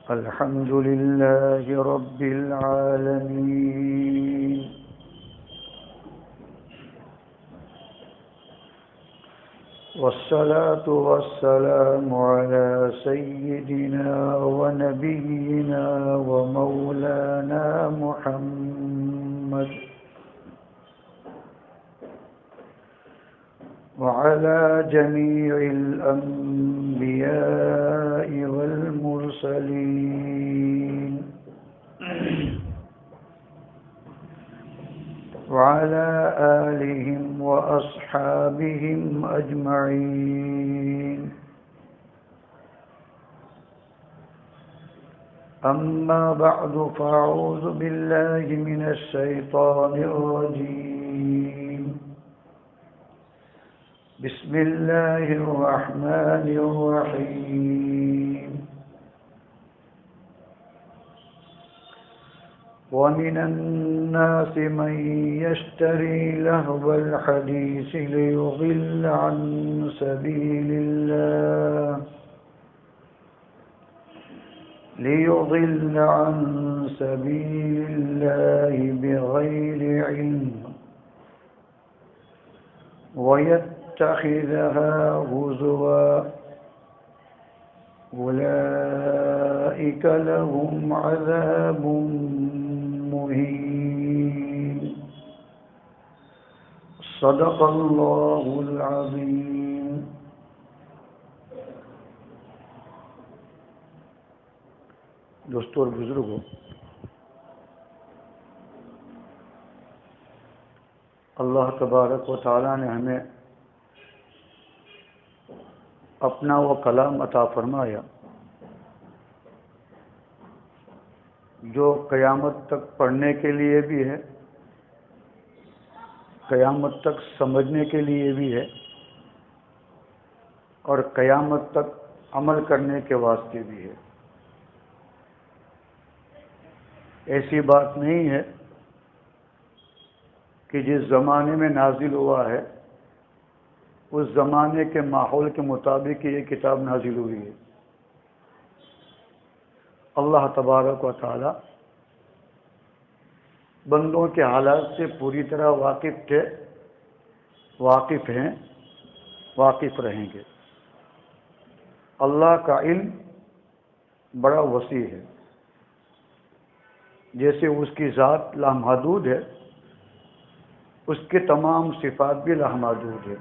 الحمد لله رب العالمين والصلاة والسلام على سيدنا ونبينا ومولانا محمد وعلى جميع الأنبياء والمرسلين وعلى آلهم وأصحابهم أجمعين. أما بعد فأعوذ بالله من الشيطان الرجيم. بسم الله الرحمن الرحيم. ومن الناس من يشتري لهو الحديث ليضل عن سبيل الله بغير علم ويتخذها هزوا أولئك لهم عذاب مهين. صدق الله العظيم. دوستو اور بزرگوں، اللہ تبارک و تعالی نے ہمیں اپنا وہ کلام عطا فرمایا جو قیامت تک پڑھنے کے لیے بھی ہے، قیامت تک سمجھنے کے لیے بھی ہے، اور قیامت تک عمل کرنے کے واسطے بھی ہے. ایسی بات نہیں ہے کہ جس زمانے میں نازل ہوا ہے اس زمانے کے ماحول کے مطابق یہ کتاب نازل ہوئی ہے. اللہ تبارک و تعالی بندوں کے حالات سے پوری طرح واقف تھے، واقف ہیں، واقف رہیں گے. اللہ کا علم بڑا وسیع ہے. جیسے اس کی ذات لامحدود ہے، اس کے تمام صفات بھی لامحدود ہے.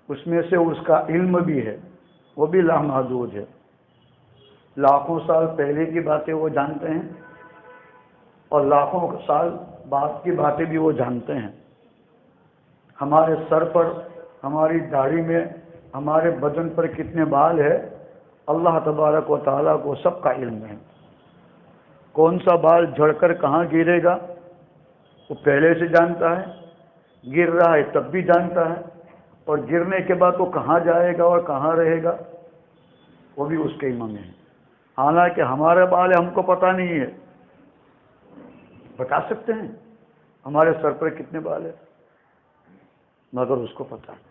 اس میں سے اس کا علم بھی ہے، وہ بھی لامحدود ہے. لاکھوں سال پہلے کی باتیں وہ جانتے ہیں اور لاکھوں سال بعد کی باتیں بھی وہ جانتے ہیں. ہمارے سر پر، ہماری داڑھی میں، ہمارے بدن پر کتنے بال ہے، اللہ تبارک و تعالیٰ کو سب کا علم ہے. کون سا بال جھڑ کر کہاں گرے گا وہ پہلے سے جانتا ہے، گر رہا ہے تب بھی جانتا ہے، اور گرنے کے بعد وہ کہاں جائے گا اور کہاں رہے گا وہ بھی اس کے علم میں ہے. حالانکہ ہمارے بال ہم کو پتہ نہیں ہے. بتا سکتے ہیں ہمارے سر پر کتنے بال ہیں، مگر اس کو پتہ ہے.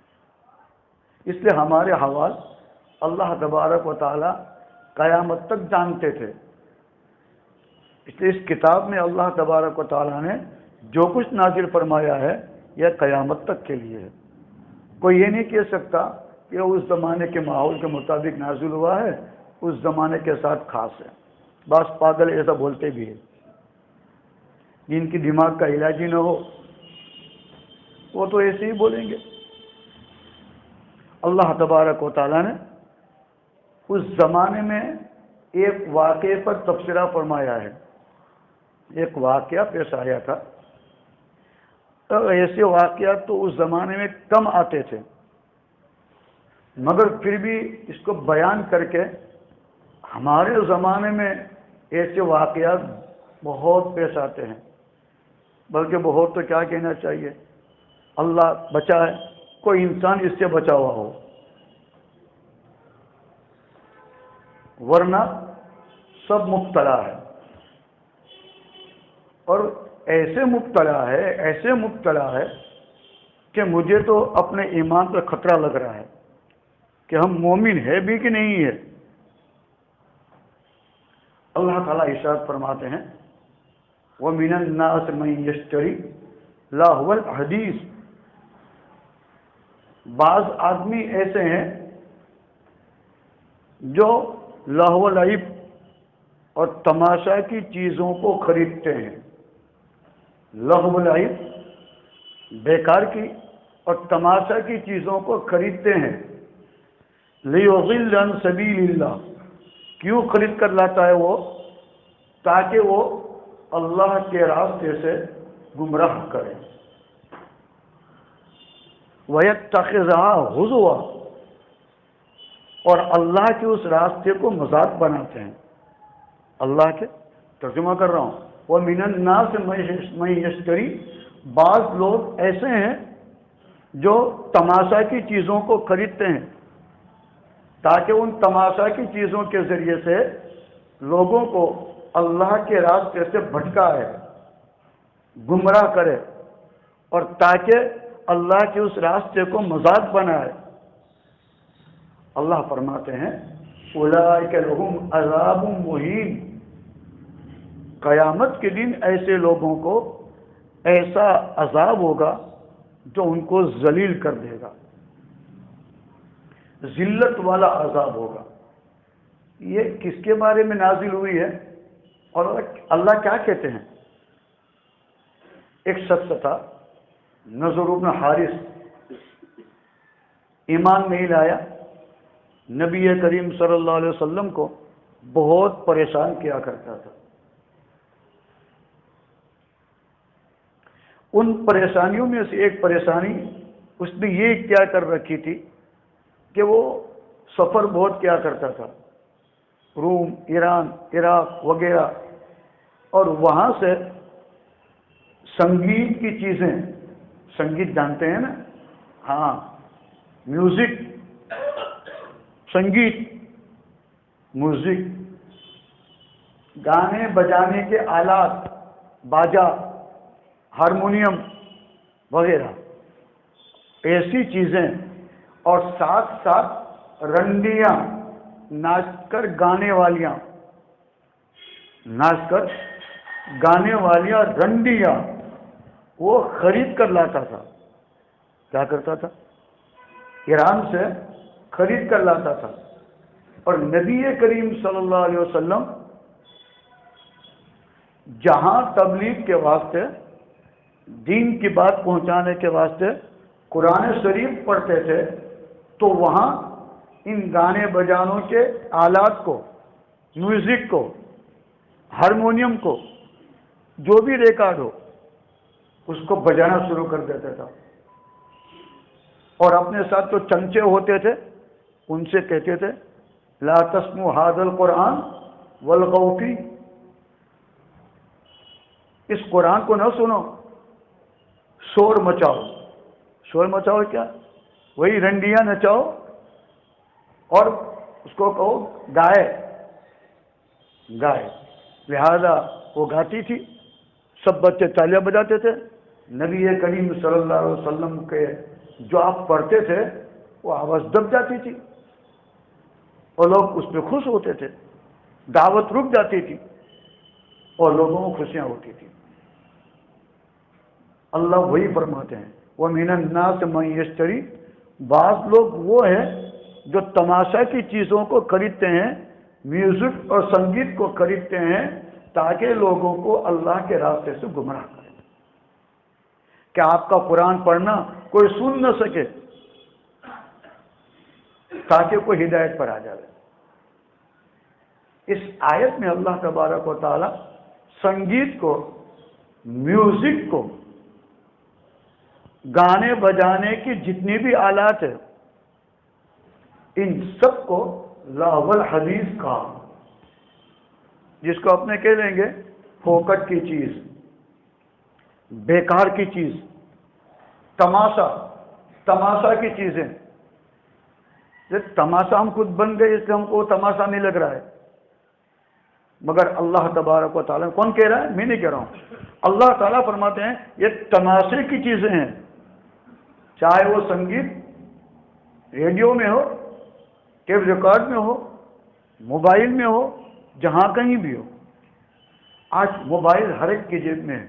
اس لیے ہمارے حوال اللہ تبارک و تعالی قیامت تک جانتے تھے. اس لیے اس کتاب میں اللہ تبارک و تعالی نے جو کچھ نازل فرمایا ہے یہ قیامت تک کے لیے ہے. کوئی یہ نہیں کہہ سکتا کہ اس زمانے کے ماحول کے مطابق نازل ہوا ہے، اس زمانے کے ساتھ خاص ہے. بعض پاگل ایسا بولتے بھی ہیں، جن کی دماغ کا علاج ہی نہ ہو وہ تو ایسے ہی بولیں گے. اللہ تبارک و تعالیٰ نے اس زمانے میں ایک واقعے پر تبصرہ فرمایا ہے. ایک واقعہ پیش آیا تھا. ایسے واقعات تو اس زمانے میں کم آتے تھے، مگر پھر بھی اس کو بیان کر کے ہمارے زمانے میں ایسے واقعات بہت پیش آتے ہیں. بلکہ بہت تو کیا کہنا چاہیے، اللہ بچائے کوئی انسان اس سے بچا ہوا ہو، ورنہ سب مبتلا ہے. اور ایسے مبتلا ہے کہ مجھے تو اپنے ایمان پر خطرہ لگ رہا ہے کہ ہم مومن ہے بھی کہ نہیں ہے. اللہ تعالیٰ ارشاد فرماتے ہیں وَمِنَ النَّاسِ مَن يَشْتَرِي لَهْوَ الْحَدِيثِ، بعض آدمی ایسے ہیں جو لہو و لعب اور تماشا کی چیزوں کو خریدتے ہیں. لہو و لعب بیکار کی اور تماشا کی چیزوں کو خریدتے ہیں. لِيُضِلَّ عَن سَبِيلِ اللَّهِ، کیوں خرید کر لاتا ہے وہ؟ تاکہ وہ اللہ کے راستے سے گمراہ کرے. وَيَتَّخِذَهَا هُزُوًا، اور اللہ کے اس راستے کو مذاق بناتے ہیں. اللہ کے ترجمہ کر رہا ہوں. وَمِنَ النَّاسِ مَن يَشْتَرِي، بعض لوگ ایسے ہیں جو تماشا کی چیزوں کو خریدتے ہیں تاکہ ان تماشا کی چیزوں کے ذریعے سے لوگوں کو اللہ کے راستے سے بھٹکائے، گمراہ کرے، اور تاکہ اللہ کے اس راستے کو مذاق بنائے. اللہ فرماتے ہیں اولئک لہم عذاب مہین، قیامت کے دن ایسے لوگوں کو ایسا عذاب ہوگا جو ان کو ذلیل کر دے گا، ذلت والا عذاب ہوگا. یہ کس کے بارے میں نازل ہوئی ہے اور اللہ کیا کہتے ہیں؟ ایک شخص تھا نضر بن حارث، ایمان نہیں لایا، نبی کریم صلی اللہ علیہ وسلم کو بہت پریشان کیا کرتا تھا. ان پریشانیوں میں سے ایک پریشانی اس نے یہ کیا کر رکھی تھی کہ وہ سفر بہت کیا کرتا تھا، روم، ایران، عراق وغیرہ، اور وہاں سے سنگیت کی چیزیں، سنگیت جانتے ہیں نا؟ ہاں، میوزک، سنگیت، میوزک، گانے بجانے کے آلات، باجا، ہارمونیم وغیرہ، ایسی چیزیں، اور ساتھ ساتھ رنڈیاں، ناچ کر گانے والیاں، ناچ کر گانے والیاں رنڈیاں وہ خرید کر لاتا تھا. کیا کرتا تھا؟ ایران سے خرید کر لاتا تھا. اور نبی کریم صلی اللہ علیہ وسلم جہاں تبلیغ کے واسطے، دین کی بات پہنچانے کے واسطے قرآن شریف پڑھتے تھے، تو وہاں ان گانے بجانوں کے آلات کو، میوزک کو، ہارمونیم کو، جو بھی ریکارڈ ہو اس کو بجانا شروع کر دیتا تھا. اور اپنے ساتھ جو چمچے ہوتے تھے ان سے کہتے تھے لا تسمعوا هذا القرآن والغوا فیہ، اس قرآن کو نہ سنو، شور مچاؤ. شور مچاؤ کیا؟ وہی رنڈیاں نچاؤ، اور اس کو کہو گائے. لہذا وہ گاتی تھی، سب بچے تالیاں بجاتے تھے. نبی کریم صلی اللہ علیہ وسلم کے جو آپ پڑھتے تھے وہ آواز دب جاتی تھی، اور لوگ اس پہ خوش ہوتے تھے، دعوت رک جاتی تھی اور لوگوں کو خوشیاں ہوتی تھی. اللہ وہی فرماتے ہیں وَمِنَ النَّاسِ مَن يَشْتَرِي، بعض لوگ وہ ہیں جو تماشا کی چیزوں کو خریدتے ہیں، میوزک اور سنگیت کو خریدتے ہیں تاکہ لوگوں کو اللہ کے راستے سے گمراہ کریں. کہ آپ کا قرآن پڑھنا کوئی سن نہ سکے تاکہ کوئی ہدایت پر آ جائے. اس آیت میں اللہ تبارک و تعالی سنگیت کو، میوزک کو، گانے بجانے کی جتنی بھی آلات ہیں ان سب کو لہو الحدیث کہا، جس کو اپنے کہہ لیں گے پھوکٹ کی چیز، بیکار کی چیز، تماشا کی چیزیں. تماشا ہم خود بن گئے اس لیے ہم کو تماشا نہیں لگ رہا ہے، مگر اللہ تبارک و تعالیٰ کون کہہ رہا ہے؟ میں نہیں کہہ رہا ہوں، اللہ تعالیٰ فرماتے ہیں یہ تماشے کی چیزیں ہیں، چاہے وہ سنگیت ریڈیو میں ہو، ٹیپ ریکارڈ میں ہو، موبائل میں ہو، جہاں کہیں بھی ہو. آج موبائل ہر ایک کی جیب میں ہے،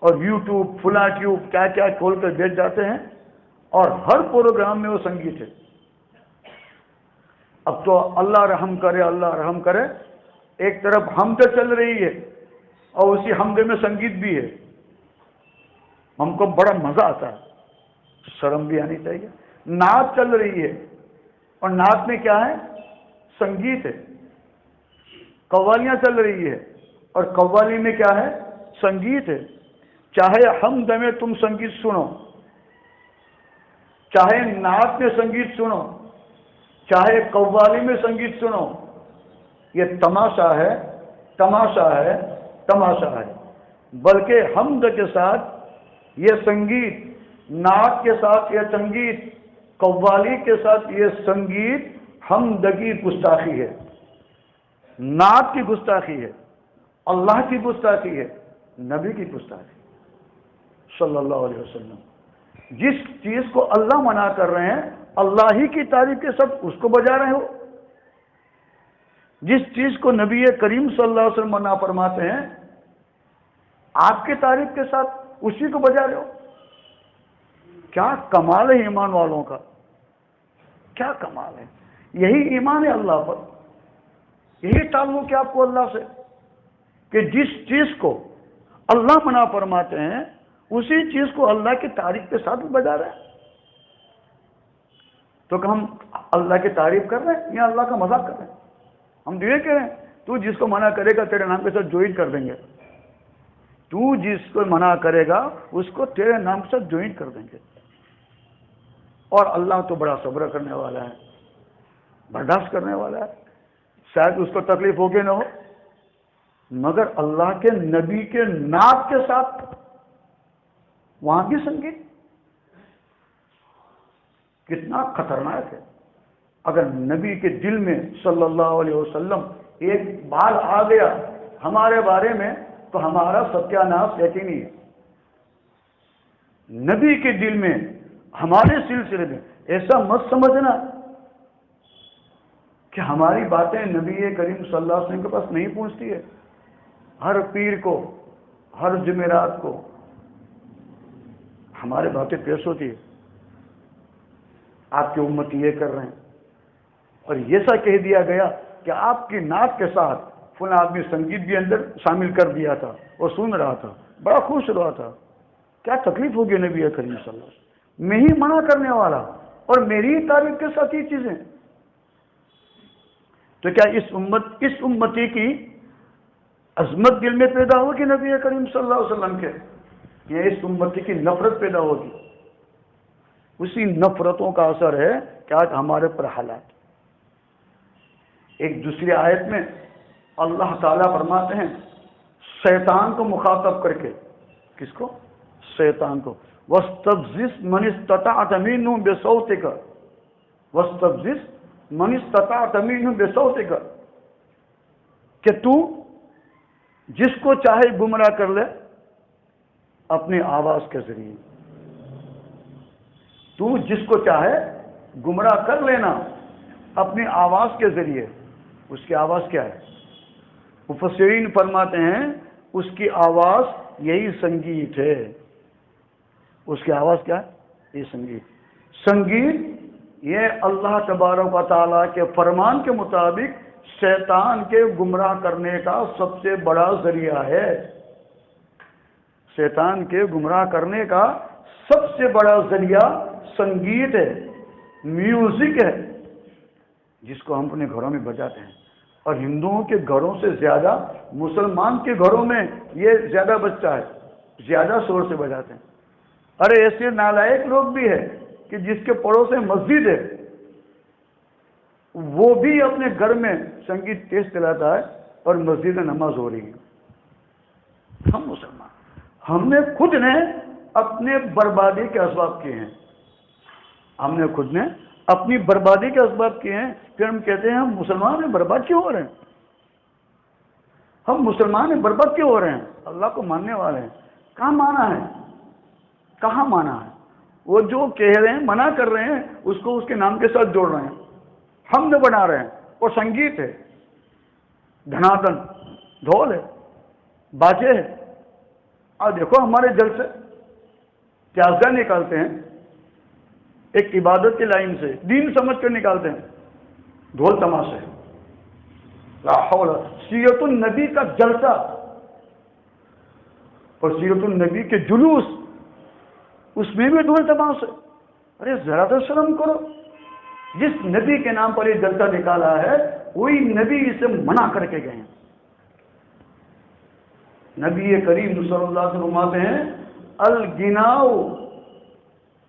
اور یوٹیوب فلاں ٹیوب کیا کیا کھول کر بیٹھ جاتے ہیں، اور ہر پروگرام میں وہ سنگیت ہے۔ اب تو اللہ رحم کرے، اللہ رحم کرے، ایک طرف حمد چل رہی ہے اور اسی حمد میں سنگیت بھی ہے، ہم کو بڑا مزہ آتا ہے، شرم بھی آنی چاہیے۔ نعت چل رہی ہے اور نعت میں کیا ہے؟ سنگیت ہے۔ قوالیاں چل رہی ہے اور قوالی میں کیا ہے؟ سنگیت ہے۔ چاہے حمد میں تم سنگیت سنو، چاہے نعت میں سنگیت سنو، چاہے قوالی میں سنگیت سنو، یہ تماشا ہے، تماشا ہے، تماشا ہے۔ بلکہ حمد کے ساتھ یہ سنگیت، نعت کے ساتھ یہ سنگیت، قوالی کے ساتھ یہ سنگیت حمد کی گستاخی ہے، نعت کی گستاخی ہے، اللہ کی گستاخی ہے، نبی کی گستاخی صلی اللہ علیہ وسلم۔ جس چیز کو اللہ منع کر رہے ہیں، اللہ ہی کی تعریف کے سب اس کو بجا رہے ہو۔ جس چیز کو نبی کریم صلی اللہ علیہ وسلم منع فرماتے ہیں، آپ کی تعریف کے ساتھ اسی کو بجا رہے ہو۔ کیا کمال ہے ایمان والوں کا، کیا کمال ہے! یہی ایمان ہے اللہ پر، یہی تعلق ہے آپ کو اللہ سے، کہ جس چیز کو اللہ منع فرماتے ہیں اسی چیز کو اللہ کی تعریف کے ساتھ بجا رہے ہیں۔ تو کہ ہم اللہ کی تعریف کر رہے ہیں یا اللہ کا مذاق کر رہے ہیں؟ ہم تو یہ کہہ رہے ہیں تو جس کو منع کرے گا تیرے نام کے ساتھ جوائن کر دیں گے، تو جس کو منع کرے گا اس کو تیرے نام کے ساتھ جوائن کر دیں گے۔ اور اللہ تو بڑا صبر کرنے والا ہے، برداشت کرنے والا ہے، شاید اس کو تکلیف ہوگی نہ ہو، مگر اللہ کے نبی کے نعت کے ساتھ وہاں بھی سنگیت کتنا خطرناک ہے۔ اگر نبی کے دل میں صلی اللہ علیہ وسلم ایک بال آ گیا ہمارے بارے میں تو ہمارا ستیہ ناش یقینی ہے۔ نبی کے دل میں ہمارے سلسلے میں ایسا مت سمجھنا کہ ہماری باتیں نبی کریم صلی اللہ علیہ وسلم کے پاس نہیں پہنچتی ہے۔ ہر پیر کو، ہر جمعرات کو ہماری باتیں پیش ہوتی ہے، آپ کی امتی یہ کر رہے ہیں، اور ایسا کہہ دیا گیا کہ آپ کی نعت کے ساتھ فلاں آدمی سنگیت بھی اندر شامل کر دیا تھا، وہ سن رہا تھا، بڑا خوش رہا تھا۔ کیا تکلیف ہوگی نبی کریم صلی اللہ علیہ وسلم؟ میں ہی منع کرنے والا اور میری ہی تعریف کے ساتھ یہ چیزیں، تو کیا اس امتی کی عظمت دل میں پیدا ہوگی نبی کریم صلی اللہ علیہ وسلم کے، یا اس امتی کی نفرت پیدا ہوگی؟ اسی نفرتوں کا اثر ہے کہ آج ہمارے پر حالات۔ ایک دوسری آیت میں اللہ تعالیٰ فرماتے ہیں شیطان کو مخاطب کر کے، کس کو؟ شیطان کو، وَاسْتَفْزِزْ مَنِ اسْتَطَعْتَ مِنْهُمْ بِصَوْتِكَ، وَاسْتَفْزِزْ مَنِ اسْتَطَعْتَ مِنْهُمْ بِصَوْتِكَ، کہ تو جس کو چاہے گمراہ کر لے اپنی آواز کے ذریعے، تو جس کو چاہے گمراہ کر لینا اپنی آواز کے ذریعے۔ اس کی آواز کیا ہے؟ مفسرین فرماتے ہیں اس کی آواز یہی سنگیت ہے۔ اس کی آواز کیا ہے؟ یہ سنگیت۔ سنگیت یہ اللہ تبارک و تعالیٰ کے فرمان کے مطابق شیطان کے گمراہ کرنے کا سب سے بڑا ذریعہ ہے۔ شیطان کے گمراہ کرنے کا سب سے بڑا ذریعہ سنگیت ہے، میوزک ہے، جس کو ہم اپنے گھروں میں بجاتے ہیں، اور ہندوؤں کے گھروں سے زیادہ مسلمان کے گھروں میں یہ زیادہ بجتا ہے، زیادہ شور سے بجاتے ہیں۔ ارے ایسے نالائق لوگ بھی ہیں کہ جس کے پڑوس میں مسجد ہے وہ بھی اپنے گھر میں سنگیت تیز چلاتا ہے اور مسجد میں نماز ہو رہی ہے۔ ہم مسلمان، ہم نے خود نے اپنے بربادی کے اسباب کیے ہیں، ہم نے خود نے اپنی بربادی کے اسباب کیے ہیں، پھر ہم کہتے ہیں ہم مسلمان ہیں، برباد کیوں ہو رہے ہیں؟ ہم مسلمان ہیں، برباد کیوں ہو رہے ہیں؟ اللہ کو ماننے والے ہیں، کہاں مانا ہے؟ کہاں مانا ہے؟ وہ جو کہہ رہے ہیں، منع کر رہے ہیں، اس کو اس کے نام کے ساتھ جوڑ رہے ہیں، ہم نے بنا رہے ہیں، اور سنگیت ہے، دھنا دن ڈھول ہے، باجے ہے. اور دیکھو ہمارے جلسے پیازہ نکالتے ہیں ایک عبادت کی لائن سے، دین سمجھ کر نکالتے ہیں، ڈھول تماشے. لا حول. سیرت النبی کا جلسہ اور سیرت النبی کے جلوس، اس میں بھی ڈھول تماشے. ارے ذرا تو شرم کرو. جس نبی کے نام پر یہ جلسہ نکالا ہے وہی نبی اسے منع کر کے گئے ہیں. نبی کریم صلی اللہ علیہ وسلم فرماتے ہیں الغناء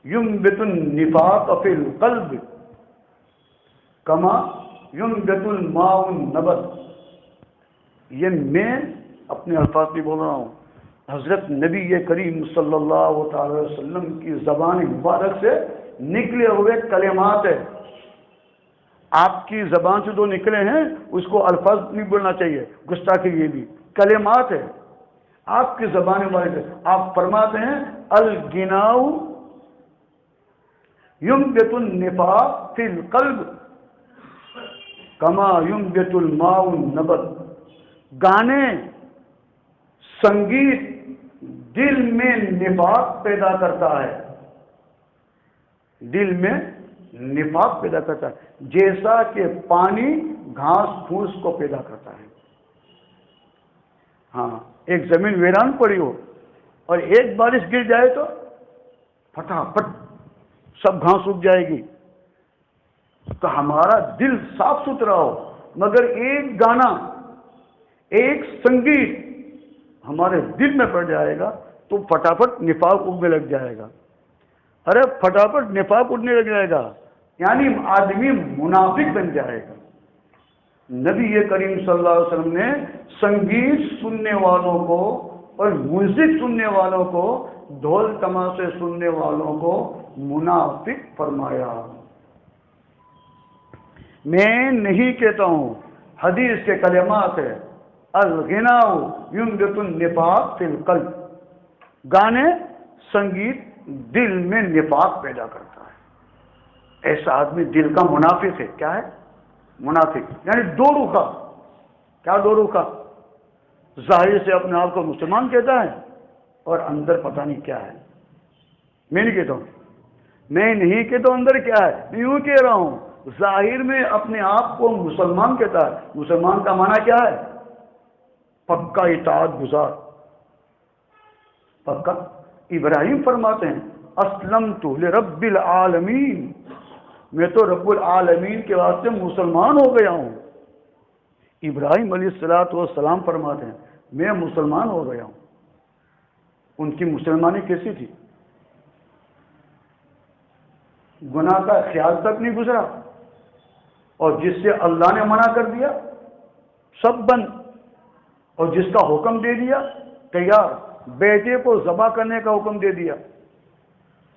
ينبت النفاق في القلب كما ينبت الماء النبت. یہ میں اپنے الفاظ بھی بول رہا ہوں، حضرت نبی کریم صلی اللہ تعالی وسلم کی زبان مبارک سے نکلے ہوئے کلمات ہے. آپ کی زبان سے جو نکلے ہیں اس کو الفاظ نہیں بولنا چاہیے، گستاخی. یہ بھی کلمات ہے آپ کی زبان مبارک سے. آپ فرماتے ہیں الغناء ينبت النفاق في القلب كما ينبت الماء النبت. گانے، سنگیت دل میں نفاق پیدا کرتا ہے، دل میں نفاق پیدا کرتا ہے، جیسا کہ پانی گھاس پھوس کو پیدا کرتا ہے. ہاں، ایک زمین ویران پڑی ہو اور ایک بارش گر جائے تو پھٹافٹ سب گھاس سوکھ جائے گی. تو ہمارا دل صاف ستھرا ہو مگر ایک گانا، ایک سنگیت ہمارے دل میں پڑ جائے گا تو پھٹافٹ نفاق اگنے لگ جائے گا. ارے پھٹافٹ نفاق اٹھنے لگ جائے گا، یعنی آدمی منافق بن جائے گا. نبی کریم صلی اللہ علیہ وسلم نے سنگیت سننے والوں کو اور میوزک سننے والوں کو، ڈھول تماشے سننے والوں کو منافق فرمایا. میں نہیں کہتا ہوں، حدیث کے کلمات ہے الغناء ينبت النفاق في القلب. گانے، سنگیت دل میں نفاق پیدا کرتا ہے. ایسا آدمی دل کا منافق ہے. کیا ہے؟ منافق، یعنی دو روخا. کیا دو روخا؟ ظاہر سے اپنے آپ کو مسلمان کہتا ہے اور اندر پتہ نہیں کیا ہے. میں نہیں کہتا ہوں، میں نہیں کہتا ہوں اندر کیا ہے. میں یوں کہہ رہا ہوں ظاہر میں اپنے آپ کو مسلمان کہتا ہے. مسلمان کا معنی کیا ہے؟ پکا اطاعت گزار، پکا. ابراہیم فرماتے ہیں اسلمت لرب العالمین، میں تو رب العالمین کے واسطے مسلمان ہو گیا ہوں. ابراہیم علیہ الصلوۃ والسلام فرماتے ہیں میں مسلمان ہو گیا ہوں. ان کی مسلمانی کیسی تھی؟ گناہ کا خیال تک نہیں گزرا، اور جس سے اللہ نے منع کر دیا سب بند، اور جس کا حکم دے دیا تیار. بیٹے کو ذبح کرنے کا حکم دے دیا،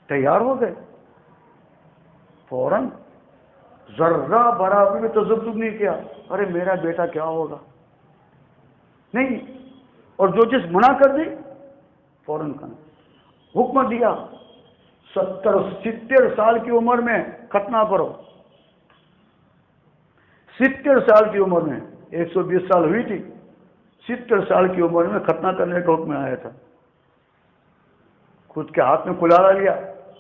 تیار ہو گئے فوراً. ذرہ برابر بھی تذبذب نہیں کیا ارے میرا بیٹا کیا ہوگا، نہیں. اور جو چیز منع کر دی فوراً کرنا. حکم دیا 70 سال کی عمر میں ختنہ کرو. 70 سال کی عمر میں، 120 سال ہوئی تھی، 70 سال کی عمر میں ختنہ کرنے کا حکم آیا تھا. خود کے ہاتھ میں کلارا لیا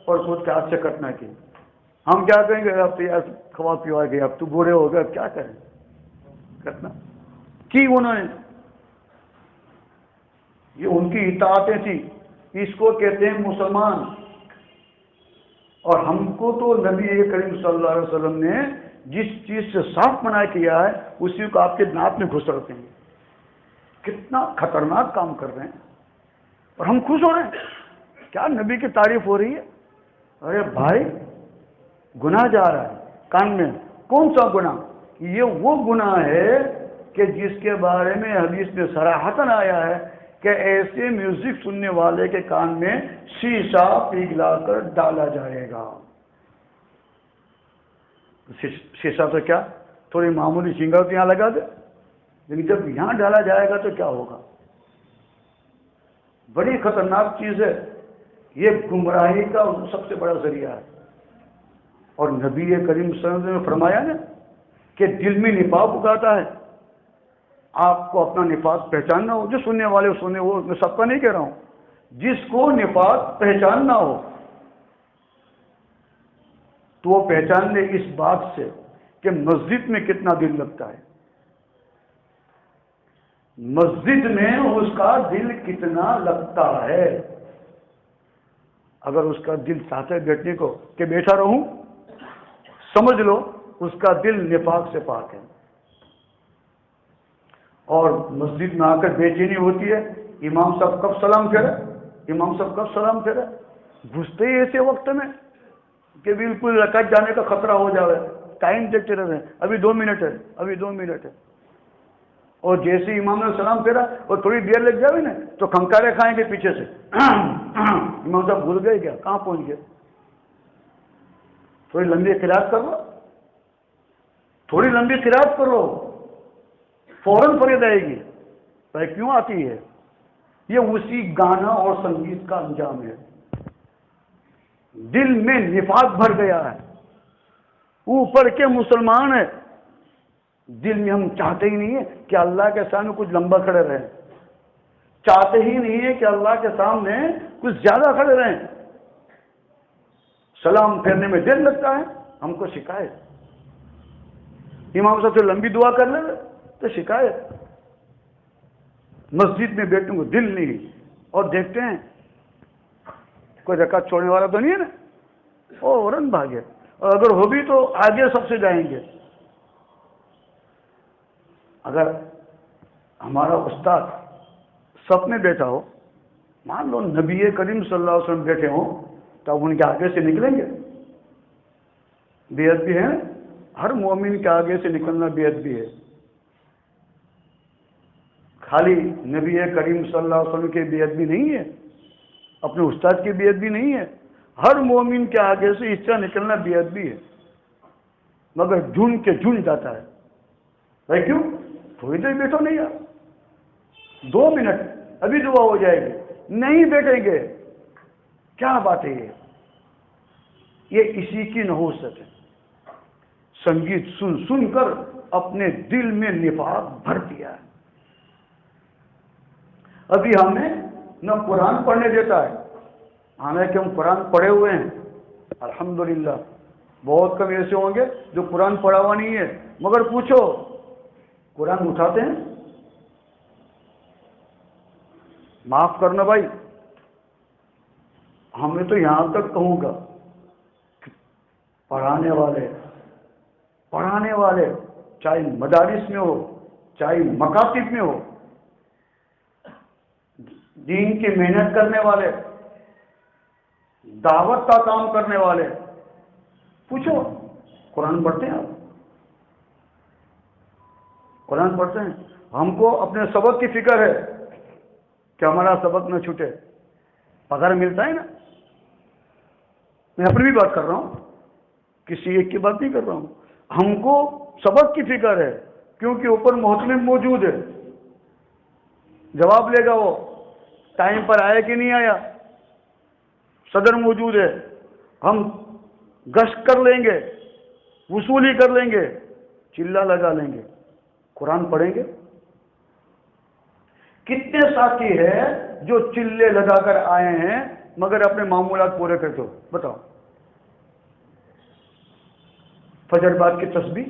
اور خود کے ہاتھ سے کٹنا کی. ہم کیا کہیں گے اب تو یار کھوا پیوا گئے، اب تو بوڑھے ہو گئے، اب کیا کریں. کٹنا کی انہوں نے، یہ ان کی اطاعتیں تھی. اس کو کہتے ہیں مسلمان. اور ہم کو تو نبی کریم صلی اللہ علیہ وسلم نے جس چیز سے صاف منع کیا ہے اسی کو آپ کے ناک میں گھسڑتے ہیں. کتنا خطرناک کام کر رہے ہیں اور ہم خوش ہو رہے ہیں. کیا نبی کی تعریف ہو رہی ہے؟ ارے بھائی گناہ جا رہا ہے کان میں. کون سا گناہ؟ یہ وہ گناہ ہے کہ جس کے بارے میں حدیث میں صراحتاً آیا ہے کہ ایسے میوزک سننے والے کے کان میں شیشہ پگھلا کر ڈالا جائے گا. شیشہ تو کیا تھوڑی معمولی سنگر تو یہاں لگا دے، لیکن جب یہاں ڈالا جائے گا تو کیا ہوگا. بڑی خطرناک چیز ہے. یہ گمراہی کا سب سے بڑا ذریعہ ہے. اور نبی کریم صلی اللہ علیہ وسلم نے فرمایا نا کہ دل میں نفاق اگاتا ہے. آپ کو اپنا نفاق پہچاننا ہو، جو سننے والے سنے، وہ میں سب کا نہیں کہہ رہا ہوں، جس کو نفاق پہچاننا ہو تو وہ پہچان لے اس بات سے کہ مسجد میں کتنا دل لگتا ہے، مسجد میں اس کا دل کتنا لگتا ہے۔ اگر اس کا دل چاہتا ہے بیٹھنے کو کہ بیٹھا رہوں، سمجھ لو اس کا دل نفاق سے پاک ہے۔ اور مسجد میں آ کر بے چینی ہوتی ہے، امام صاحب کب سلام پھیرے، امام صاحب کب سلام پھیرے، گھستے ہی ایسے وقت میں کہ بالکل رکعت جانے کا خطرہ ہو جاوے، ٹائم دیکھتے رہے، ابھی 2 منٹ ہے، ابھی 2 منٹ ہے، اور جیسے امام نے سلام پھیرا اور تھوڑی دیر لگ جاوے نا تو کھنکارے کھائیں گے پیچھے سے، امام صاحب بھول گئے کیا، کہاں پہنچ گئے؟ تھوڑی لمبی قرات کر لو، تھوڑی لمبی قرات کرو، فوراً فریاد آئے گی۔ بھائی کیوں آتی ہے؟ یہ اسی گانا اور سنگیت کا انجام ہے۔ دل میں نفاق بھر گیا ہے، اوپر کے مسلمان ہیں، دل میں ہم چاہتے ہی نہیں ہے کہ اللہ کے سامنے کچھ لمبا کھڑے رہیں، چاہتے ہی نہیں ہے کہ اللہ کے سامنے کچھ زیادہ کھڑے رہیں۔ سلام پھیرنے میں دل لگتا ہے، ہم کو شکایت، امام صاحب سے لمبی دعا کر لیں تو شکایت، مسجد میں بیٹھنے کو دل نہیں، اور دیکھتے ہیں کوئی رکعت چھوڑنے والا تو نہیں ہے نا، فوراً بھاگے، اور اگر ہو بھی تو آگے سب سے جائیں گے۔ اگر ہمارا استاد سب میں بیٹھا ہو، مان لو نبی کریم صلی اللہ علیہ وسلم بیٹھے ہوں، تو اب ان کے آگے سے نکلیں گے؟ بے ادبی ہے، ہر مومن کے آگے سے نکلنا بے ادبی ہے۔ خالی نبی کریم صلی اللہ علیہ وسلم کی بے ادبی نہیں ہے، اپنے استاد کی بے ادبی نہیں ہے، ہر مومن کے آگے سے اس طرح نکلنا بے ادبی ہے، مگر جھن کے جھن جاتا ہے۔ بھائی کیوں؟ تھوڑی دیر بیٹھو نہیں یار، 2 منٹ، ابھی دعا ہو جائے گی، نہیں بیٹھیں گے، کیا بات ہے یہ اسی کی نحوست ہے۔ سنگیت سن سن کر اپنے دل میں نفاق بھر دیا ہے۔ ابھی ہمیں نہ قرآن پڑھنے دیتا ہے، حالانکہ ہم قرآن پڑھے ہوئے ہیں الحمدللہ، بہت کم ایسے ہوں گے جو قرآن پڑھا ہوا نہیں ہے، مگر پوچھو قرآن اٹھاتے ہیں؟ معاف کرنا بھائی، ہمیں تو یہاں تک کہوں گا کہ پڑھانے والے چاہے مدارس میں ہو چاہے مکاتب میں ہو، دین کی محنت کرنے والے، دعوت کا کام کرنے والے، پوچھو قرآن پڑھتے ہیں آپ؟ قرآن پڑھتے ہیں؟ ہم کو اپنے سبق کی فکر ہے کہ ہمارا سبق نہ چھوٹے، پگار ملتا ہے نا، میں اپنی بھی بات کر رہا ہوں، کسی ایک کی بات نہیں کر رہا ہوں، ہم کو سبق کی فکر ہے، کیونکہ اوپر محتمم موجود ہے، جواب لے گا وہ ٹائم پر آیا کہ نہیں آیا، صدر موجود ہے، ہم گشت کر لیں گے، وصولی کر لیں گے، چلا لگا لیں گے، قرآن پڑھیں گے؟ کتنے ساتھی ہیں جو چلے لگا کر آئے ہیں مگر اپنے معمولات پورے کرتے ہو؟ بتاؤ، فجر بعد کی تسبیح،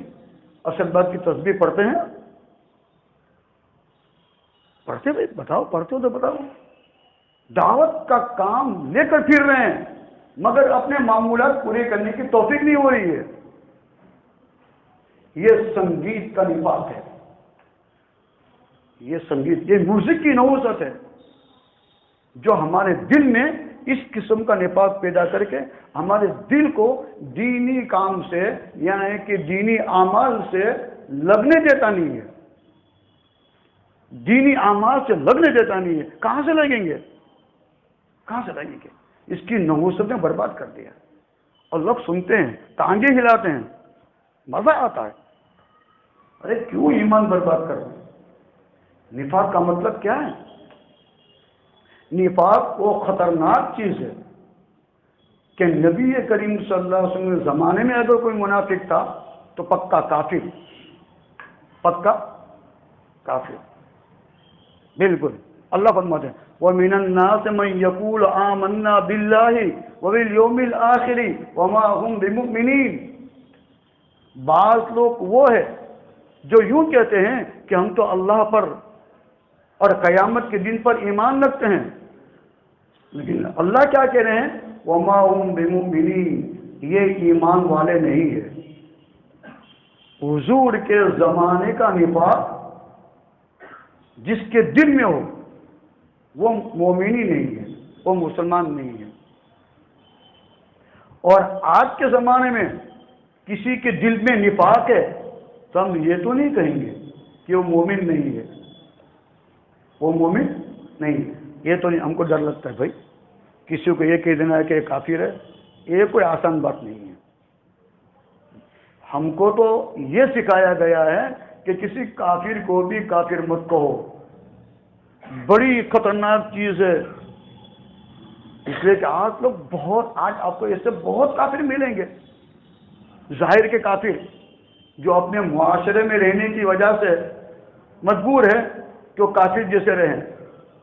عصر بعد کی تسبیح پڑھتے ہیں؟ پڑھتے بھائی، بتاؤ، پڑھتے ہو تو بتاؤ۔ دعوت کا کام لے کر پھر رہے ہیں مگر اپنے معمولات پورے کرنے کی توفیق نہیں ہو رہی ہے، یہ سنگیت کا نفاق ہے، یہ سنگیت، یہ میوزک کی نحوست ہے جو ہمارے دل میں اس قسم کا نفاق پیدا کر کے ہمارے دل کو دینی کام سے یعنی کہ دینی اعمال سے لگنے دیتا نہیں ہے، دینی اعمال سے لگنے دیتا نہیں ہے۔ کہاں سے لگیں گے؟ کہاں سے لگیں گے؟ اس کی نحوست نے برباد کر دیا، اور لوگ سنتے ہیں، ٹانگیں ہلاتے ہیں، مزہ آتا ہے۔ ارے کیوں ایمان برباد کر رہے ہیں؟ نفاق کا مطلب کیا ہے؟ نفاق وہ خطرناک چیز ہے کہ نبی کریم صلی اللہ علیہ وسلم کے زمانے میں اگر کوئی منافق تھا تو پکا کافر، پکا کافر. بالکل اللہ فرماتے ہیں وَمِنَ النَّاسِ مَن يَقُولُ آمَنَّا بِاللَّهِ وَبِالْيَوْمِ الْآخِرِ وَمَا هُمْ بِمُؤْمِنِينَ. بعض لوگ وہ ہے جو یوں کہتے ہیں کہ ہم تو اللہ پر اور قیامت کے دن پر ایمان رکھتے ہیں، لیکن اللہ کیا کہہ رہے ہیں وَمَا هُمْ بِمُؤْمِنِينَ، یہ ایمان والے نہیں ہے. حضور کے زمانے کا نفاق جس کے دل میں ہو وہ مومنی نہیں ہے، وہ مسلمان نہیں ہے. اور آج کے زمانے میں کسی کے دل میں نفاق ہے تو ہم یہ تو نہیں کہیں گے کہ وہ مومن نہیں ہے، وہ مومن نہیں ہے. یہ تو نہیں، ہم کو ڈر لگتا ہے بھائی کسی کو یہ کہہ دینا ہے کہ یہ کافر ہے، یہ کوئی آسان بات نہیں ہے. ہم کو تو یہ سکھایا گیا ہے کہ کسی کافر کو بھی کافر مت کہو، بڑی خطرناک چیز ہے. اس لیے کہ آج آپ کو ایسے بہت کافر ملیں گے، ظاہر کے کافر جو اپنے معاشرے میں رہنے کی وجہ سے مجبور ہے کہ وہ کافر جیسے رہیں،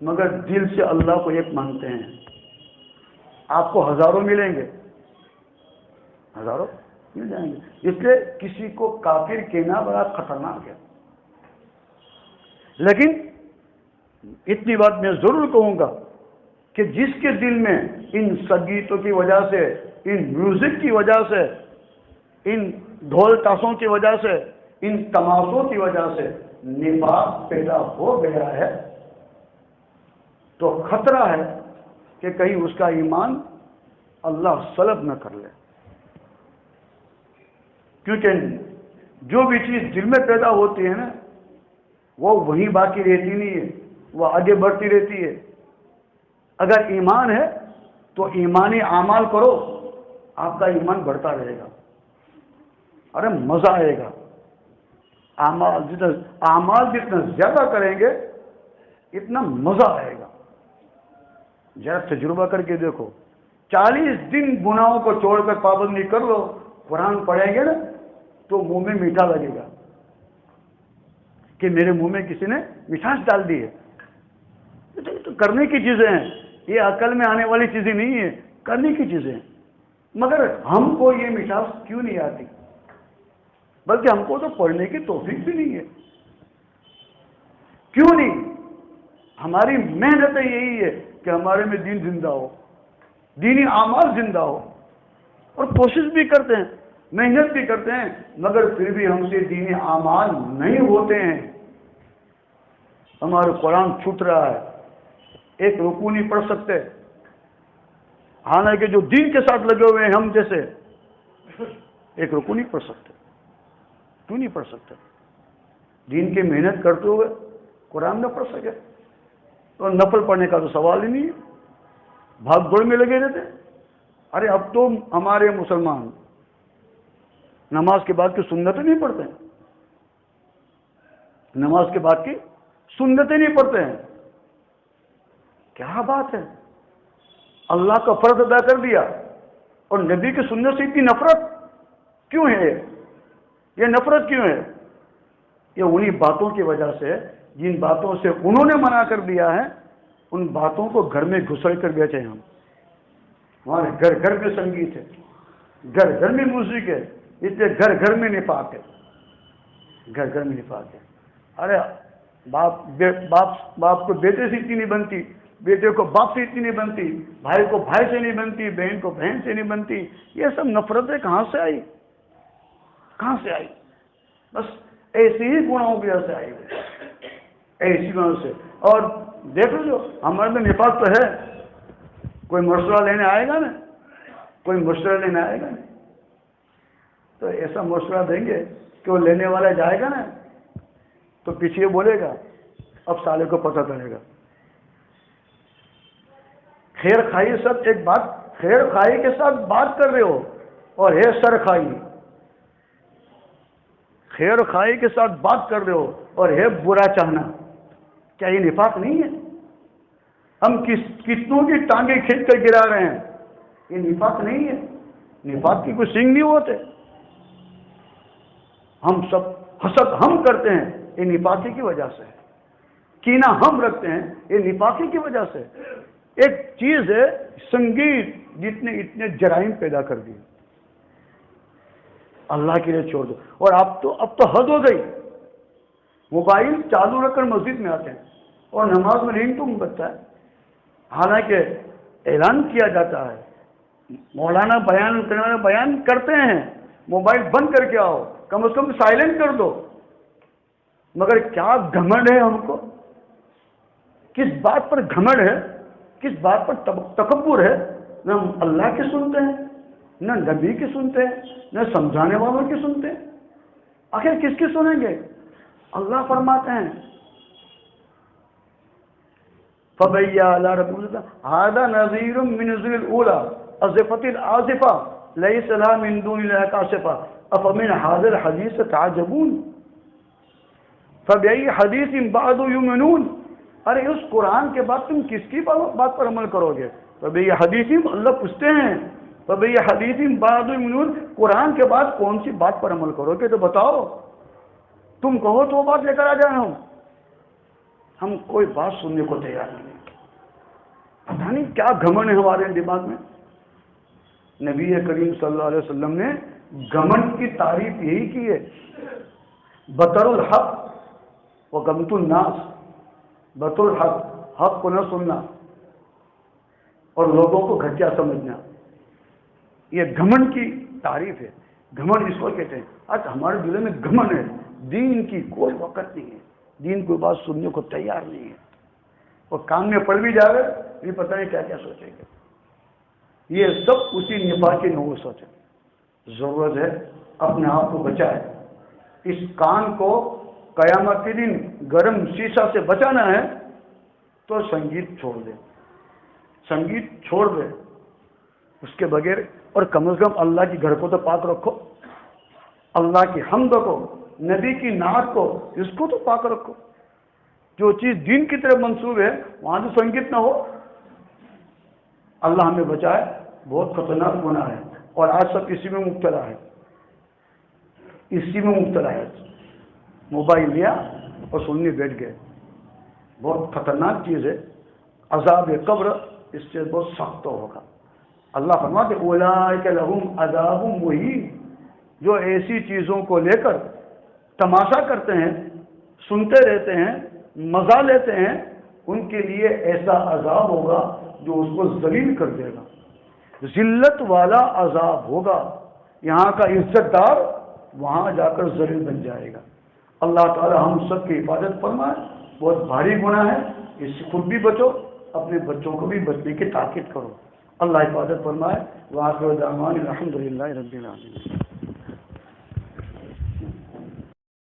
مگر دل سے اللہ کو ایک مانتے ہیں. آپ کو ہزاروں ملیں گے، ہزاروں مل جائیں گے. اس لیے کسی کو کافر کہنا بڑا خطرناک ہے. لیکن اتنی بات میں ضرور کہوں گا کہ جس کے دل میں ان سنگیتوں کی وجہ سے، ان میوزک کی وجہ سے، ان ڈھول تاسوں کی وجہ سے، ان تماشوں کی وجہ سے نفاق پیدا ہو گیا ہے تو خطرہ ہے کہ کہیں اس کا ایمان اللہ سلب نہ کر لے. کیونکہ جو بھی چیز دل میں پیدا ہوتی ہے نا وہ وہیں باقی رہتی نہیں ہے، وہ آگے بڑھتی رہتی ہے. اگر ایمان ہے تو ایمانی اعمال کرو، آپ کا ایمان بڑھتا رہے گا. ارے مزہ آئے گا. اعمال جتنا زیادہ کریں گے اتنا مزہ آئے گا. ذرا تجربہ کر کے دیکھو، 40 دن گناہوں کو چھوڑ کر پابندی کر لو، قرآن پڑھیں گے نا تو منہ میں میٹھا لگے گا کہ میرے منہ میں کسی نے مٹھاس ڈال دی ہے. یہ تو کرنے کی چیزیں ہیں، یہ عقل میں آنے والی چیزیں نہیں ہیں، کرنے کی چیزیں ہیں. مگر ہم کو یہ مٹھاس کیوں نہیں آتی؟ بلکہ ہم کو تو پڑھنے کی توفیق بھی نہیں ہے. کیوں نہیں؟ ہماری محنت یہی ہے کہ ہمارے میں دین زندہ ہو، دینی اعمال زندہ ہو، اور کوشش بھی کرتے ہیں، محنت بھی کرتے ہیں، مگر پھر بھی ہم سے دینی اعمال نہیں ہوتے ہیں. ہمارا قرآن چھوٹ رہا ہے، ایک رکوع نہیں پڑھ سکتے، حالانکہ جو دین کے ساتھ لگے ہوئے ہیں ہم جیسے ایک رکوع نہیں پڑھ سکتے. کیوں نہیں پڑھ سکتے؟ دین کی محنت کرتے ہوئے قرآن نہ پڑھ سکے تو نفل پڑھنے کا تو سوال ہی نہیں ہے، بھاگ دوڑ میں لگے رہتے. ارے اب تو ہمارے مسلمان نماز کے بعد کی سنتیں نہیں پڑھتے ہیں، نماز کے بعد کی سنتیں نہیں پڑھتے ہیں. کیا بات ہے؟ اللہ کا فرض ادا کر دیا اور نبی کی سنت سے اتنی نفرت کیوں ہے؟ یہ نفرت کیوں ہے؟ یہ انہی باتوں کی وجہ سے جن باتوں سے انہوں نے منع کر دیا ہے، ان باتوں کو گھر میں گھسڑ کر بیٹھے ہم. ہمارے گھر گھر میں سنگیت ہے، گھر گھر میں میوزک ہے، اس لیے گھر گھر میں نفاق ہے، گھر گھر میں نفاق ہے. ارے باپ کو بیٹے سے اتنی نہیں بنتی، بیٹے کو باپ سے اتنی نہیں بنتی، بھائی کو بھائی سے نہیں بنتی، بہن کو بہن سے نہیں بنتی. یہ سب نفرتیں کہاں سے آئی؟ کہاں سے آئی؟ بس ایسی ہی گناہوں کی وجہ سے آئی، ایسی گناہوں سے. اور دیکھو جو ہمارے میں نفاق تو ہے، کوئی مشورہ لینے آئے گا نا، کوئی مشورہ لینے آئے گا نا تو ایسا مشورہ دیں گے کہ وہ لینے والا جائے گا نا تو پیچھے بولے گا اب سالے کو پتہ چلے گا. خیر خائی سب ایک بات، خیر خائی کے ساتھ بات کر رہے ہو اور ہے سر خائی. خیر خائی کے ساتھ بات کر رہے ہو اور ہے برا چاہنا. کیا یہ نفاق نہیں ہے؟ ہم کتنوں کی ٹانگیں کھینچ کر گرا رہے ہیں، یہ نفاق نہیں ہے؟ نفاق کی کوئی سنگ نہیں ہوتے. ہم سب حسد ہم کرتے ہیں یہ نفاقی کی وجہ سے ہے. کینہ ہم رکھتے ہیں یہ نفاقی کی وجہ سے. ایک چیز ہے سنگیت جتنے اتنے جرائم پیدا کر دی. اللہ کے لیے چھوڑ دو. اور اب تو حد ہو گئی. موبائل چالو رکھ کر مسجد میں آتے ہیں اور نماز میں رنگ ٹون بجتا ہے. حالانکہ اعلان کیا جاتا ہے مولانا بیان کرنے والے بیان کرتے ہیں موبائل بند کر کے آؤ, کم از کم سائلنٹ کر دو. مگر کیا گھمنڈ ہے ہم کو, کس بات پر گھمنڈ ہے, کس بات پر تکبر ہے. نہ ہم اللہ کی سنتے ہیں, نہ نبی کی سنتے ہیں, نہ سمجھانے والوں کی سنتے ہیں. آخر کس کی سنیں گے؟ اللہ فرماتے ہیں فَبَيَّ عَلَىٰ رَبِّكَ هَٰذَا نَذِيرٌ مِّن نُذُرِ الْأُولَىٰ أَزِفَتِ الْآزِفَةُ لَيْسَ لَهَا مِن دُونِ اللَّهِ كَاشِفَةٌ أَفَمِنْ هَٰذَا الْحَدِيثِ تَعْجَبُونَ فَبِأَيِّ حَدِيثٍ بَعْدُ يُؤْمِنُونَ. ارے اس قرآن کے بعد تم کس کی بات پر عمل کرو گے؟ فَبِأَيِّ حَدِيثٍ اللہ پوچھتے ہیں فَبِأَيِّ حَدِيثٍ بَعْدُ يُؤْمِنُونَ. قرآن کے بعد کون سی بات پر عمل کرو گے تو بتاؤ. تم کہو تو وہ بات لے کر آ جائیں. ہم کوئی بات سننے کو تیار نہیں. پتہ نہیں کیا گھمنڈ ہے ہمارے دماغ میں. نبی کریم صلی اللہ علیہ وسلم نے گھمنڈ کی تعریف یہی کی ہے, بطر الحق و غمت الناس. بطر الحق, حق کو نہ سننا اور لوگوں کو گھٹیا سمجھنا, یہ گھمنڈ کی تعریف ہے. گھمنڈ اس کو کہتے ہیں. آج ہمارے دل میں گھمنڈ ہے, دین کی کوئی وقت نہیں ہے, دین کوئی بات سننے کو تیار نہیں ہے. اور کام میں پڑ بھی جائے یہ پتہ نہیں کیا کیا سوچیں گے. یہ سب اسی نفاقی نحوست سوچیں. ضرورت ہے اپنے آپ کو بچائے. اس کان کو قیامت کے دن گرم شیشہ سے بچانا ہے تو سنگیت چھوڑ دے, سنگیت چھوڑ دے اس کے بغیر. اور کم از کم اللہ کے گھر کو تو پاک رکھو, اللہ کی حمد کو, نبی کی نعت کو, اس کو تو پاک رکھو. جو چیز دین کی طرف منسوب ہے وہاں تو سنگیت نہ ہو. اللہ ہمیں بچائے, بہت خطرناک گناہ ہے. اور آج سب اسی میں مبتلا ہے, اسی میں مبتلا ہے. موبائل لیا اور سننے بیٹھ گئے. بہت خطرناک چیز ہے. عذاب قبر اس سے بہت سخت ہوگا. اللہ فرماتے اولئک لہم عذاب مہین. جو ایسی چیزوں کو لے کر تماشا کرتے ہیں, سنتے رہتے ہیں, مزہ لیتے ہیں, ان کے لیے ایسا عذاب ہوگا جو اس کو ذلیل کر دے گا. ذلت والا عذاب ہوگا. یہاں کا عزت دار وہاں جا کر ذلیل بن جائے گا. اللہ تعالی ہم سب کی حفاظت فرمائے. بہت بھاری گناہ ہے, اس سے خود بھی بچو, اپنے بچوں کو بھی بچنے کی تاکید کرو. اللہ حفاظت فرمائے. وآخر دعوانا الحمدللہ رب العالمین.